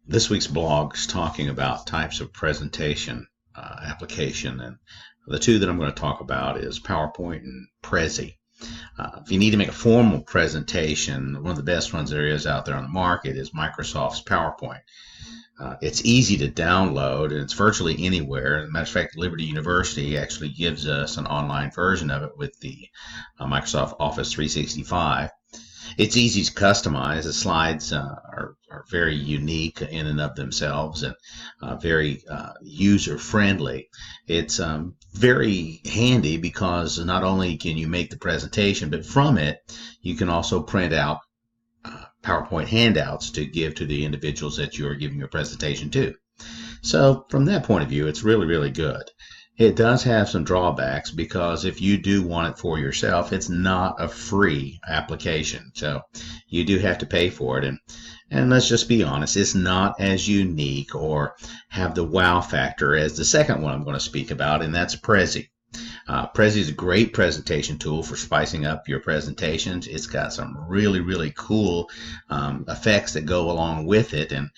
This week's blog is talking about types of presentation application, and the two that I'm going to talk about is PowerPoint and Prezi. If you need to make a formal presentation, one of the best ones there is out there on the market is Microsoft's PowerPoint. It's easy to download, and it's virtually anywhere. As a matter of fact, Liberty University actually gives us an online version of it with the Microsoft Office 365. It's easy to customize. The slides are very unique in and of themselves, and very user-friendly. It's very handy because not only can you make the presentation, but from it you can also print out PowerPoint handouts to give to the individuals that you're giving your presentation to. So from that point of view, it's really, really good. It does have some drawbacks because if you do want it for yourself, it's not a free application. So you do have to pay for it. And let's just be honest, it's not as unique or have the wow factor as the second one I'm going to speak about, and that's Prezi. Prezi is a great presentation tool for spicing up your presentations. It's got some really, really cool effects that go along with it. And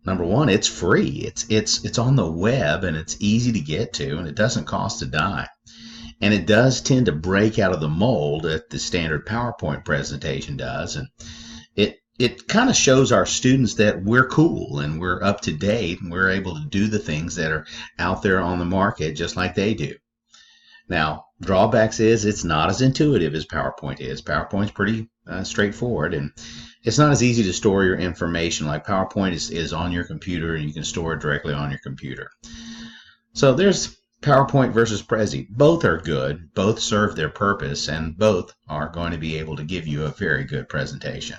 number one, it's free. It's on the web, and it's easy to get to, and it doesn't cost a dime. And it does tend to break out of the mold that the standard PowerPoint presentation does. And it kind of shows our students that we're cool and we're up to date and we're able to do the things that are out there on the market just like they do. Now, drawbacks is it's not as intuitive as PowerPoint is. PowerPoint's pretty straightforward, and it's not as easy to store your information. Like PowerPoint is on your computer, and you can store it directly on your computer. So there's PowerPoint versus Prezi. Both are good, both serve their purpose, and both are going to be able to give you a very good presentation.